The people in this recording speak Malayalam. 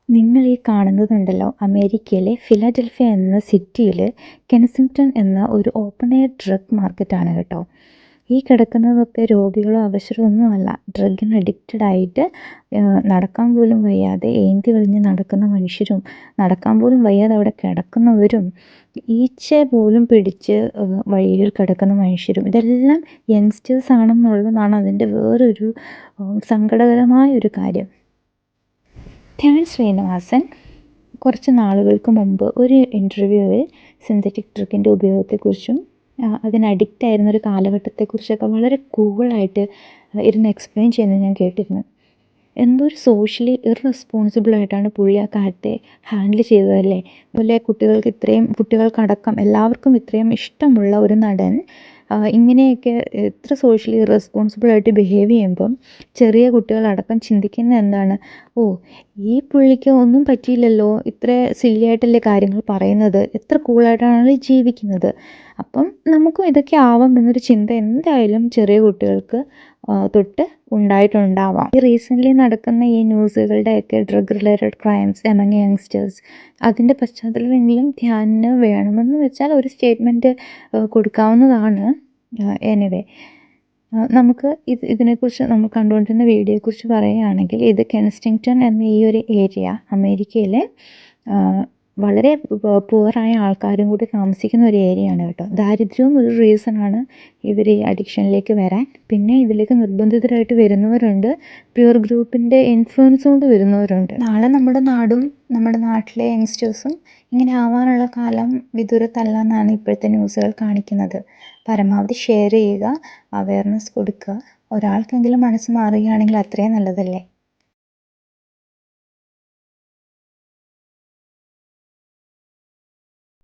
നിങ്ങൾ ഈ കാണുന്നതുണ്ടല്ലോ അമേരിക്കയിലെ ഫിലാഡൽഫിയ എന്ന സിറ്റിയിൽ കെൻസിങ്ടൺ എന്ന ഒരു ഓപ്പൺ എയർ ഡ്രഗ് മാർക്കറ്റാണ് കേട്ടോ. ഈ കിടക്കുന്നതൊക്കെ രോഗികളോ അവശരോ ഒന്നുമല്ല, ഡ്രഗിന് അഡിക്റ്റഡ് ആയിട്ട് നടക്കാൻ പോലും വയ്യാതെ ഏന്തി വലിഞ്ഞ് നടക്കുന്ന മനുഷ്യരും, നടക്കാൻ പോലും വയ്യാതെ അവിടെ കിടക്കുന്നവരും, ഈച്ച പോലും പിടിച്ച് വഴിയിൽ കിടക്കുന്ന മനുഷ്യരും, ഇതെല്ലാം യങ്സ്റ്റേഴ്സ് ആണെന്നുള്ളതാണ് അതിൻ്റെ വേറൊരു സങ്കടകരമായ ഒരു കാര്യം. ധ്യാൻ ശ്രീനിവാസൻ കുറച്ച് നാളുകൾക്ക് മുമ്പ് ഒരു ഇൻ്റർവ്യൂവിൽ സിന്തറ്റിക് ഡ്രഗിൻ്റെ ഉപയോഗത്തെക്കുറിച്ചും അതിന് അഡിക്റ്റ് ആയിരുന്ന ഒരു കാലഘട്ടത്തെക്കുറിച്ചൊക്കെ വളരെ കൂളായിട്ട് ഇരുന്ന് എക്സ്പ്ലെയിൻ ചെയ്യുന്നത് ഞാൻ കേട്ടിരുന്നു. എന്തോ ഒരു സോഷ്യലി ഇറസ്പോൺസിബിളായിട്ടാണ് പുള്ളി ആ കാര്യത്തെ ഹാൻഡിൽ ചെയ്തതല്ലേ. അതുപോലെ കുട്ടികൾക്കടക്കം എല്ലാവർക്കും ഇത്രയും ഇഷ്ടമുള്ള ഒരു നടൻ ഇങ്ങനെയൊക്കെ എത്ര സോഷ്യലി ഇറസ്പോൺസിബിളായിട്ട് ബിഹേവ് ചെയ്യുമ്പം ചെറിയ കുട്ടികളടക്കം ചിന്തിക്കുന്നത് എന്താണ്, ഓ ഈ പുള്ളിക്ക് ഒന്നും പറ്റിയില്ലല്ലോ, ഇത്ര സില്ലിയായിട്ടല്ലേ കാര്യങ്ങൾ പറയുന്നത്, എത്ര കൂളായിട്ടാണ് ജീവിക്കുന്നത്, അപ്പം നമുക്കും ഇതൊക്കെ ആവാം എന്നൊരു ചിന്ത എന്തായാലും ചെറിയ കുട്ടികൾക്ക് തൊട്ട് ഉണ്ടായിട്ടുണ്ടാവാം. ഈ റീസെൻ്റ്ലി നടക്കുന്ന ഈ ന്യൂസുകളുടെയൊക്കെ drug related crimes among youngsters, അതിൻ്റെ പശ്ചാത്തലമെങ്കിലും ധ്യാനിന് വേണമെന്ന് വെച്ചാൽ ഒരു സ്റ്റേറ്റ്മെൻറ്റ് കൊടുക്കാവുന്നതാണ്. എനിവേ, നമുക്ക് ഇതിനെക്കുറിച്ച് നമ്മൾ കണ്ടുകൊണ്ടിരുന്ന വീഡിയോയെക്കുറിച്ച് പറയുകയാണെങ്കിൽ, ഇത് കെൻസിങ്ടൺ എന്ന ഈ ഒരു ഏരിയ അമേരിക്കയിലെ വളരെ പുവറായ ആൾക്കാരും കൂടി താമസിക്കുന്ന ഒരു ഏരിയയാണ് കേട്ടോ. ദാരിദ്ര്യവും ഒരു റീസണാണ് ഇവർ ഈ അഡിക്ഷനിലേക്ക് വരാൻ. പിന്നെ ഇതിലേക്ക് നിർബന്ധിതരായിട്ട് വരുന്നവരുണ്ട്, പ്യുവർ ഗ്രൂപ്പിൻ്റെ ഇൻഫ്ലുവൻസ് കൊണ്ട് വരുന്നവരുണ്ട്. നാളെ നമ്മുടെ നാടും നമ്മുടെ നാട്ടിലെ യങ്സ്റ്റേഴ്സും ഇങ്ങനെ ആവാനുള്ള കാലം വിദൂരത്തല്ല എന്നാണ് ഇപ്പോഴത്തെ ന്യൂസുകൾ കാണിക്കുന്നത്. പരമാവധി ഷെയർ ചെയ്യുക, അവയർനെസ് കൊടുക്കുക. ഒരാൾക്കെങ്കിലും മനസ്സ് മാറുകയാണെങ്കിൽ അത്രയും നല്ലതല്ലേ.